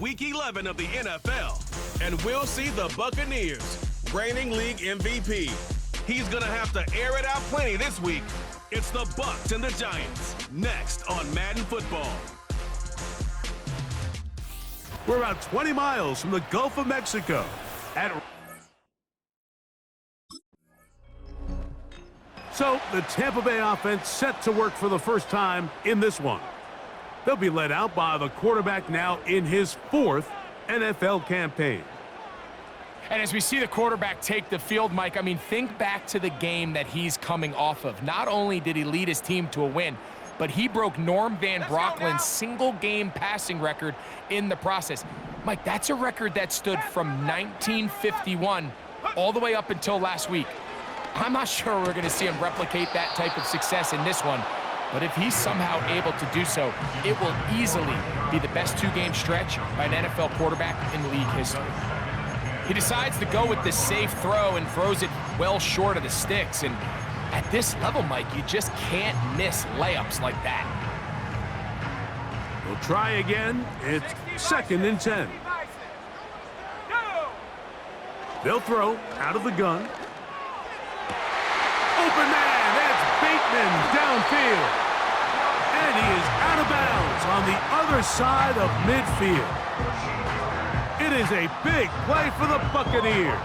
Week 11 of the NFL, and we'll see the Buccaneers, reigning league MVP. He's gonna have to air it out plenty this week. It's the Bucs and the Giants, next on Madden Football. We're about 20 miles from the Gulf of Mexico. So the Tampa Bay offense set to work for the first time in this one. They'll be led out by the quarterback now in his 4th NFL campaign. And as we see the quarterback take the field, Mike, I mean, think back to the game that he's coming off of. Not only did he lead his team to a win, but he broke Norm Van Brocklin's single-game passing record in the process. Mike, that's a record that stood from 1951 all the way up until last week. I'm not sure we're going to see him replicate that type of success in this one, but if he's somehow able to do so, it will easily be the best 2-game stretch by an NFL quarterback in league history. He decides to go with the safe throw and throws it well short of the sticks. And at this level, Mike, you just can't miss layups like that. We'll try again. It's 2nd and 10. They'll throw out of the gun. Open man, that's Bateman downfield. And he is out of bounds on the other side of midfield. It is a big play for the Buccaneers.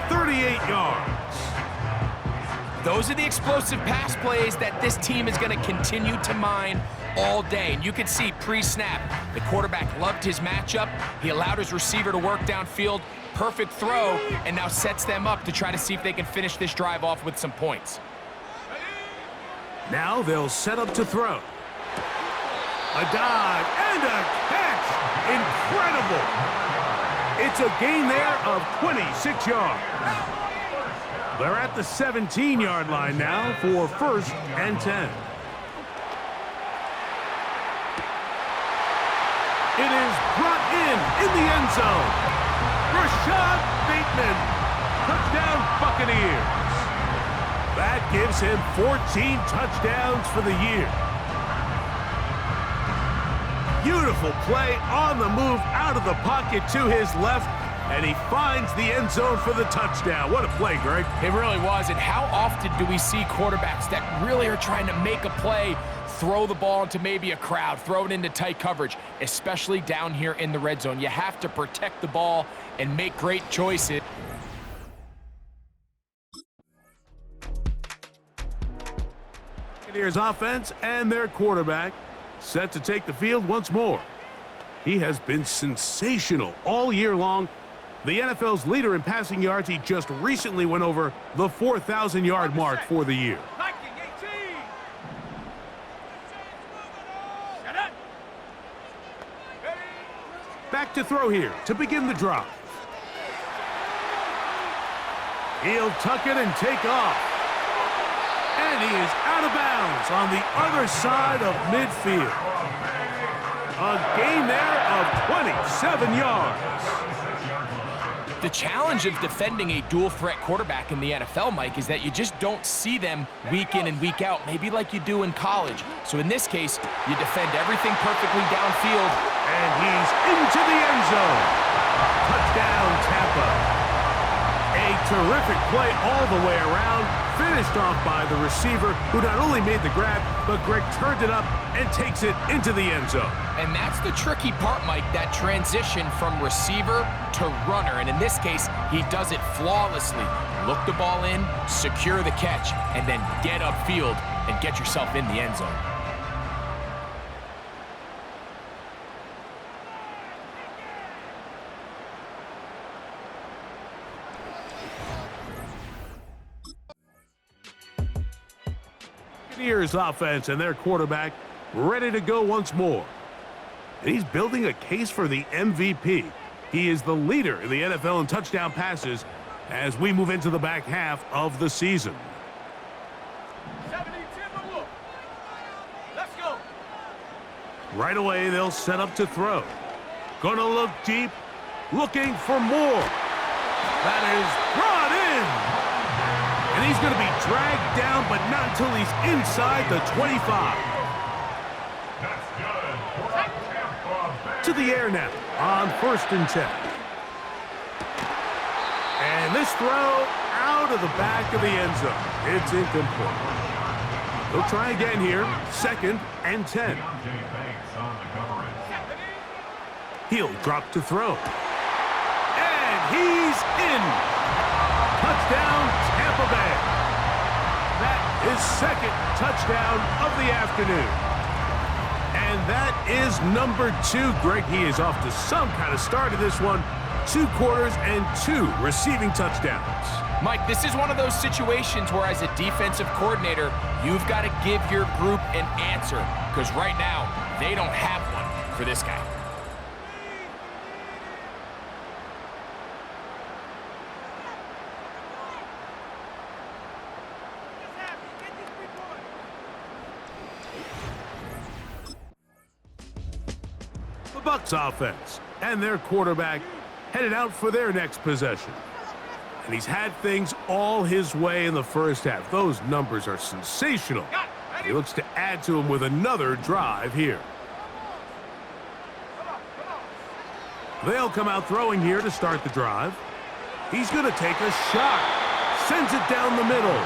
38 yards. Those are the explosive pass plays that this team is going to continue to mine all day. And you can see pre-snap, the quarterback loved his matchup. He allowed his receiver to work downfield. Perfect throw, and now sets them up to try to see if they can finish this drive off with some points. Now they'll set up to throw. A dive and a catch. Incredible. It's a gain there of 26 yards. They're at the 17-yard line now for 1st and 10. It is brought in the end zone. Rashad Bateman, touchdown Buccaneers. That gives him 14 touchdowns for the year. Beautiful play on the move out of the pocket to his left, and he finds the end zone for the touchdown. What a play, Greg. It really was, and how often do we see quarterbacks that really are trying to make a play throw the ball into maybe a crowd, throw it into tight coverage, especially down here in the red zone? You have to protect the ball and make great choices. Buccaneers offense and their quarterback set to take the field once more. He has been sensational all year long. The NFL's leader in passing yards, he just recently went over the 4,000-yard mark for the year. Back to throw here to begin the drive. He'll tuck it and take off. And he is out of bounds on the other side of midfield. A gain there of 27 yards. The challenge of defending a dual-threat quarterback in the NFL, Mike, is that you just don't see them week in and week out, maybe like you do in college. So in this case, you defend everything perfectly downfield. And he's into the end zone. Touchdown, Tampa. A terrific play all the way around, finished off by the receiver, who not only made the grab, but Greg turned it up and takes it into the end zone. And that's the tricky part, Mike, that transition from receiver to runner. And in this case, he does it flawlessly. Look the ball in, secure the catch, and then get upfield and get yourself in the end zone. Buccaneers offense and their quarterback ready to go once more. And he's building a case for the MVP. He is the leader in the NFL in touchdown passes as we move into the back half of the season. Let's go. Right away, they'll set up to throw. Gonna look deep, looking for more. That is brought in. And he's going to be dragged down, but not until he's inside the 25. to the air now on 1st and 10. And this throw out of the back of the end zone. It's incomplete. They'll try again here. 2nd and 10. He'll drop to throw. And he's in. Touchdown, Tampa Bay. That is 2nd touchdown of the afternoon. And that is number 2. Greg, he is off to some kind of start in this one. 2 quarters and 2 receiving touchdowns. Mike, this is one of those situations where as a defensive coordinator, you've got to give your group an answer, because right now, they don't have one for this guy. The Bucs offense and their quarterback headed out for their next possession. And he's had things all his way in the first half. Those numbers are sensational. He looks to add to them with another drive here. They'll come out throwing here to start the drive. He's going to take a shot. Sends it down the middle.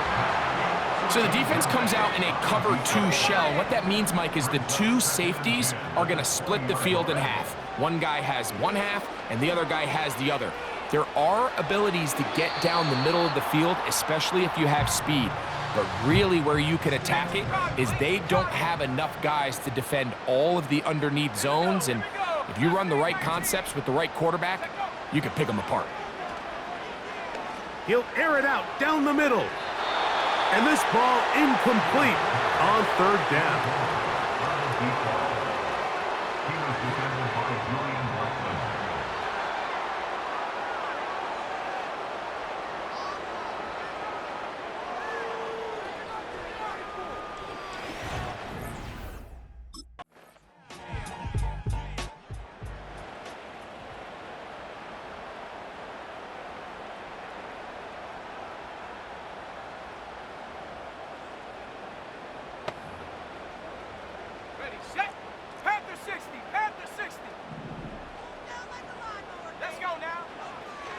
So the defense comes out in a cover 2 shell. What that means, Mike, is the 2 safeties are going to split the field in half. One guy has one half, and the other guy has the other. There are abilities to get down the middle of the field, especially if you have speed. But really where you can attack it is they don't have enough guys to defend all of the underneath zones. And if you run the right concepts with the right quarterback, you can pick them apart. He'll air it out down the middle. And this ball incomplete on 3rd down.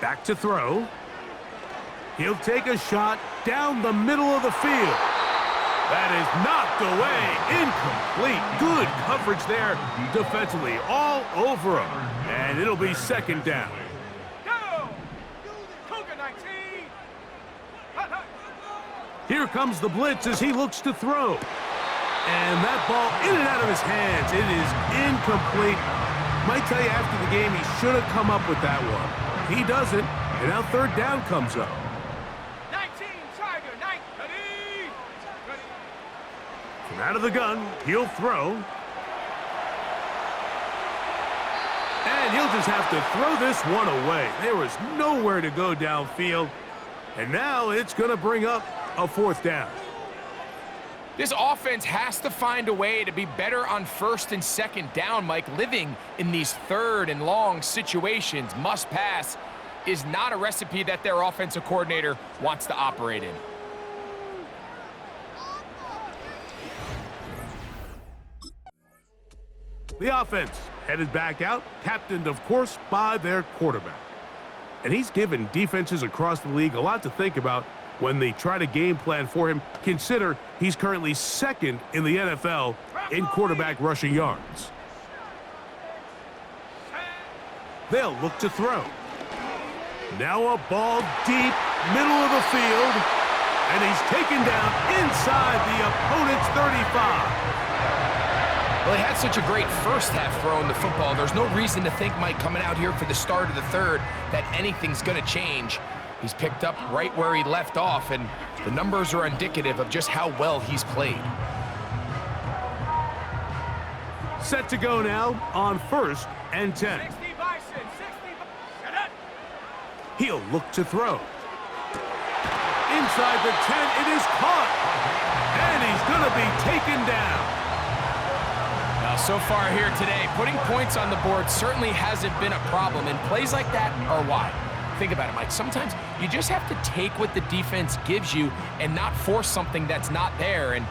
Back to throw. He'll take a shot down the middle of the field. That is knocked away. Incomplete. Good coverage there defensively all over him. And it'll be 2nd down. Here comes the blitz as he looks to throw. And that ball in and out of his hands. It is incomplete. Might tell you after the game he should have come up with that one. He doesn't, and now 3rd down comes up. 19, Tiger, 19. From out of the gun, he'll throw. And he'll just have to throw this one away. There was nowhere to go downfield. And now it's going to bring up a 4th down. This offense has to find a way to be better on 1st and 2nd down, Mike. Living in these 3rd and long situations, must pass, is not a recipe that their offensive coordinator wants to operate in. The offense headed back out, captained, of course, by their quarterback. And he's given defenses across the league a lot to think about when they try to game plan for him. Consider he's currently 2nd in the NFL in quarterback rushing yards. They'll look to throw. Now a ball deep, middle of the field, and he's taken down inside the opponent's 35. Well, he had such a great first half throwing the football. There's no reason to think, Mike, coming out here for the start of the 3rd, that anything's going to change. He's picked up right where he left off, and the numbers are indicative of just how well he's played. Set to go now on 1st and 10. 60 Bison, 60 He'll look to throw. Inside the 10, it is caught. And he's going to be taken down. Now, so far here today, putting points on the board certainly hasn't been a problem, and plays like that are why. Think about it, Mike. Sometimes you just have to take what the defense gives you and not force something that's not there, and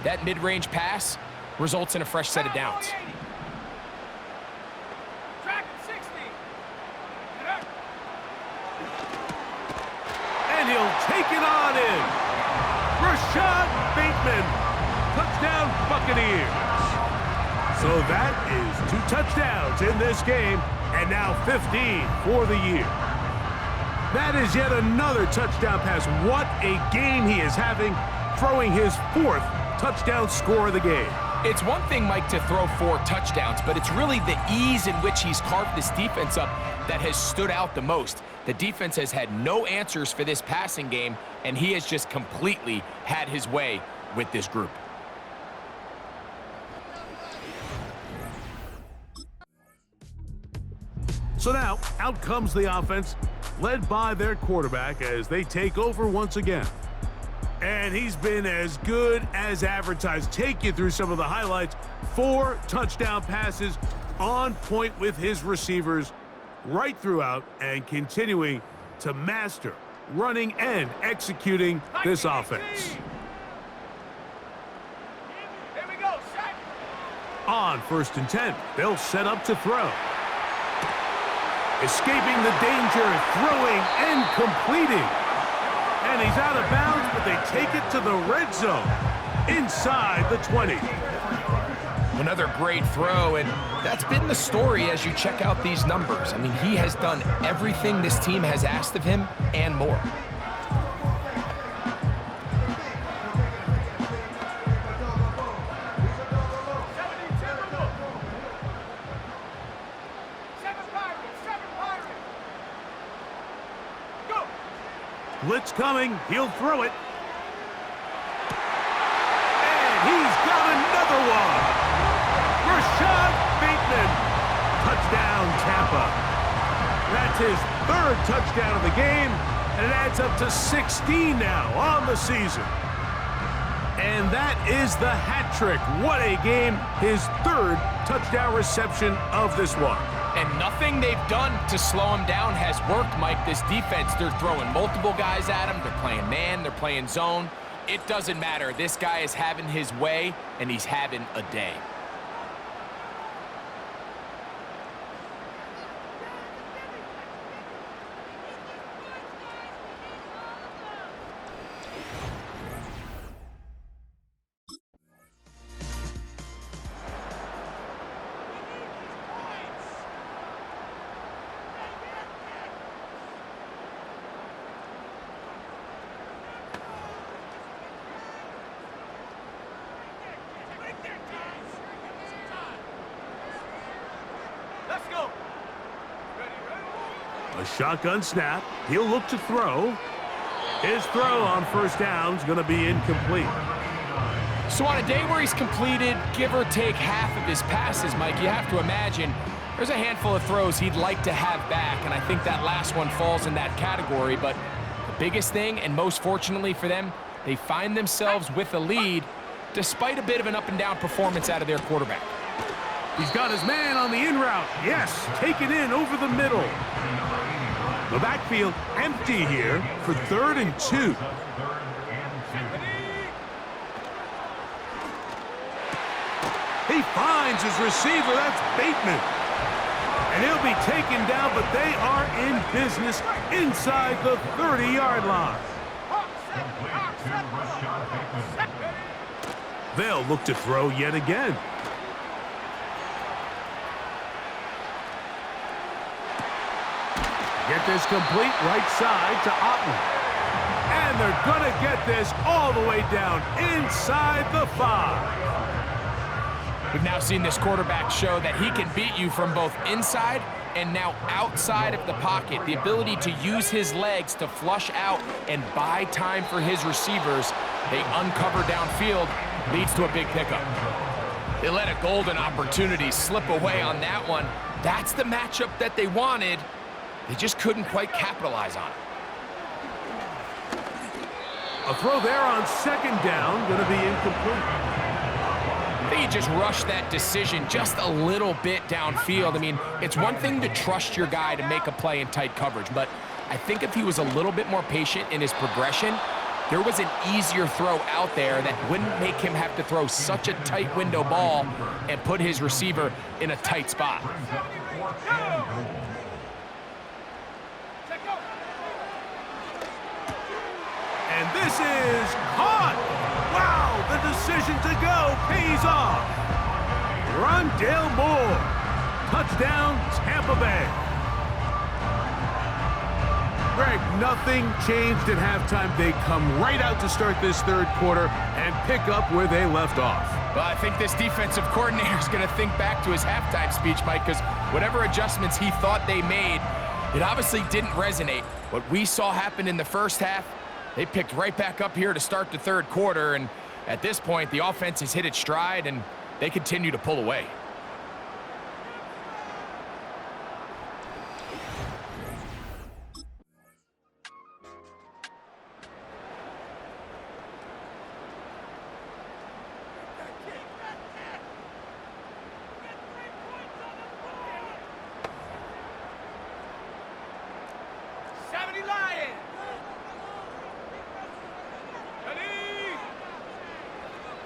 that mid-range pass results in a fresh set of downs. taken on in. Rashad Bateman. Touchdown, Buccaneers. So that is 2 touchdowns in this game, and now 15 for the year. That is yet another touchdown pass. What a game he is having, throwing his 4th touchdown score of the game. It's one thing, Mike, to throw 4 touchdowns, but it's really the ease in which he's carved this defense up that has stood out the most. The defense has had no answers for this passing game, and he has just completely had his way with this group. So now, out comes the offense, led by their quarterback as they take over once again. And he's been as good as advertised. Take you through some of the highlights. 4 touchdown passes, on point with his receivers right throughout, and continuing to master running and executing this offense. Here we go, set. On 1st and 10, they'll set up to throw. Escaping the danger, throwing and completing. And he's out of bounds, but they take it to the red zone inside the 20. Another great throw, and that's been the story as you check out these numbers. I mean, he has done everything this team has asked of him and more. Blitz coming, he'll throw it. And he's got another one. Rashad Bateman. Touchdown, Tampa. That's his 3rd touchdown of the game, and it adds up to 16 now on the season. And that is the hat trick. What a game. His 3rd touchdown reception of this one. And nothing they've done to slow him down has worked, Mike. This defense, they're throwing multiple guys at him. They're playing man, they're playing zone. It doesn't matter. This guy is having his way, and he's having a day. Let's go. A shotgun snap. He'll look to throw. His throw on 1st down is going to be incomplete. So on a day where he's completed, give or take half of his passes, Mike, you have to imagine there's a handful of throws he'd like to have back, and I think that last one falls in that category. But the biggest thing, and most fortunately for them, they find themselves with a lead despite a bit of an up-and-down performance out of their quarterback. He's got his man on the in route. Yes, taken in over the middle. The backfield empty here for 3rd and 2. He finds his receiver. That's Bateman. And he'll be taken down, but they are in business inside the 30-yard line. They'll look to throw yet again. Get this complete right side to Otten. And they're going to get this all the way down inside the 5. We've now seen this quarterback show that he can beat you from both inside and now outside of the pocket. The ability to use his legs to flush out and buy time for his receivers. They uncover downfield, leads to a big pickup. They let a golden opportunity slip away on that one. That's the matchup that they wanted. They just couldn't quite capitalize on it. A throw there on 2nd down, going to be incomplete. I think he just rushed that decision just a little bit downfield. I mean, it's one thing to trust your guy to make a play in tight coverage, but I think if he was a little bit more patient in his progression, there was an easier throw out there that wouldn't make him have to throw such a tight window ball and put his receiver in a tight spot. This is caught. Wow, the decision to go pays off. Rondale Moore. Touchdown, Tampa Bay. Greg, nothing changed at halftime. They come right out to start this third quarter and pick up where they left off. Well, I think this defensive coordinator is going to think back to his halftime speech, Mike, because whatever adjustments he thought they made, it obviously didn't resonate. What we saw happen in the first half, they picked right back up here to start the third quarter, and at this point, the offense has hit its stride, and they continue to pull away.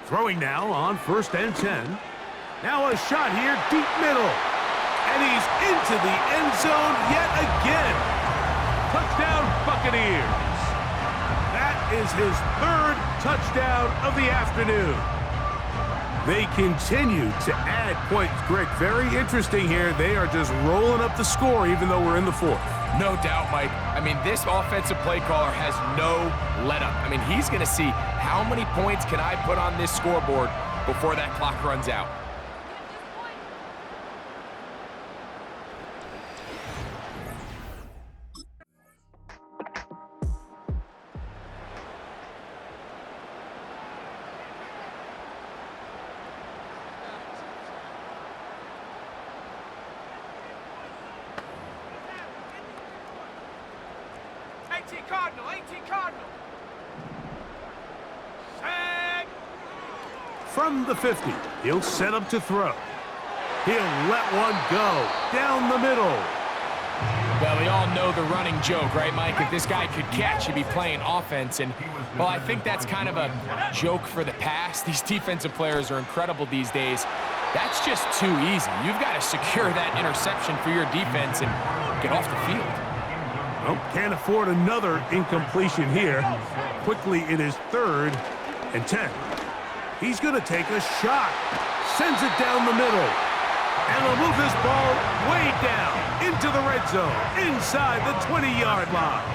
Throwing now on 1st and 10. Now a shot here, deep middle. And he's into the end zone yet again. Touchdown, Buccaneers. That is his 3rd touchdown of the afternoon. They continue to add points. Greg, very interesting here. They are just rolling up the score even though we're in the 4th. No doubt, Mike. I mean, this offensive play caller has no let-up. I mean, he's going to see how many points can I put on this scoreboard before that clock runs out. Cardinal, 18 Cardinal. Set. From the 50, he'll set up to throw. He'll let one go down the middle. Well, we all know the running joke, right, Mike? If this guy could catch, he'd be playing offense. And, well, I think that's kind of a joke for the past. These defensive players are incredible these days. That's just too easy. You've got to secure that interception for your defense and get off the field. Nope, can't afford another incompletion here. Quickly in his 3rd and 10. He's going to take a shot. Sends it down the middle. And he'll move this ball way down into the red zone, inside the 20-yard line.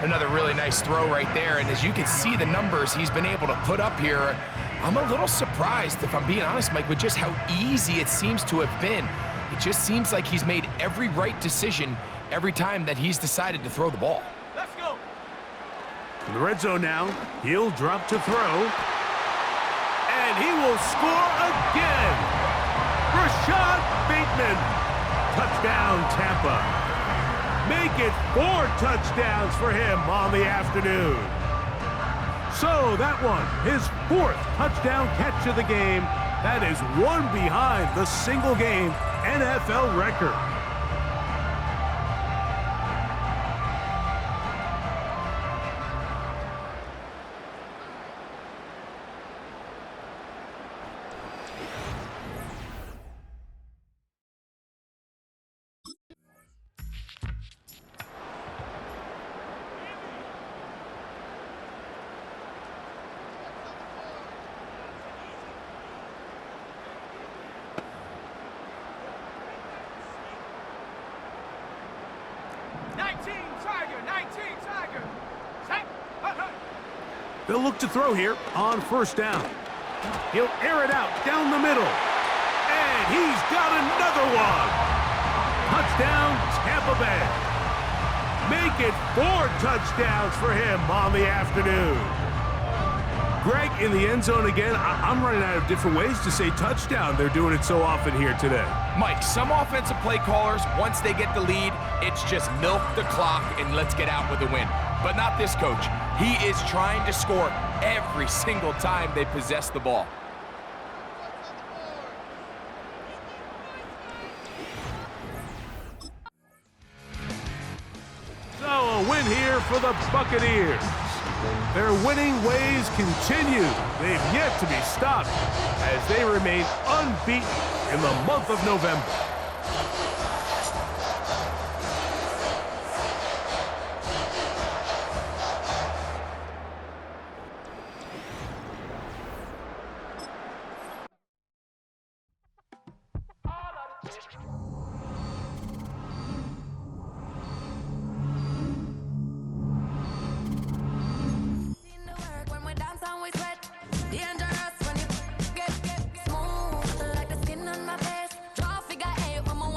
Another really nice throw right there. And as you can see the numbers he's been able to put up here, I'm a little surprised, if I'm being honest, Mike, with just how easy it seems to have been. It just seems like he's made every right decision every time that he's decided to throw the ball. Let's go. In the red zone now, he'll drop to throw. And he will score again. Rashad Bateman. Touchdown, Tampa. Make it 4 touchdowns for him on the afternoon. So that one, his 4th touchdown catch of the game. That is one behind the single-game NFL record. They'll look to throw here on 1st down. He'll air it out down the middle. And he's got another one. Touchdown, Tampa Bay. Make it 4 touchdowns for him on the afternoon. Greg, in the end zone again, I'm running out of different ways to say touchdown. They're doing it so often here today. Mike, some offensive play callers, once they get the lead, it's just milk the clock and let's get out with a win. But not this coach. He is trying to score every single time they possess the ball. So a win here for the Buccaneers. Their winning ways continue. They've yet to be stopped as they remain unbeaten in the month of November. it.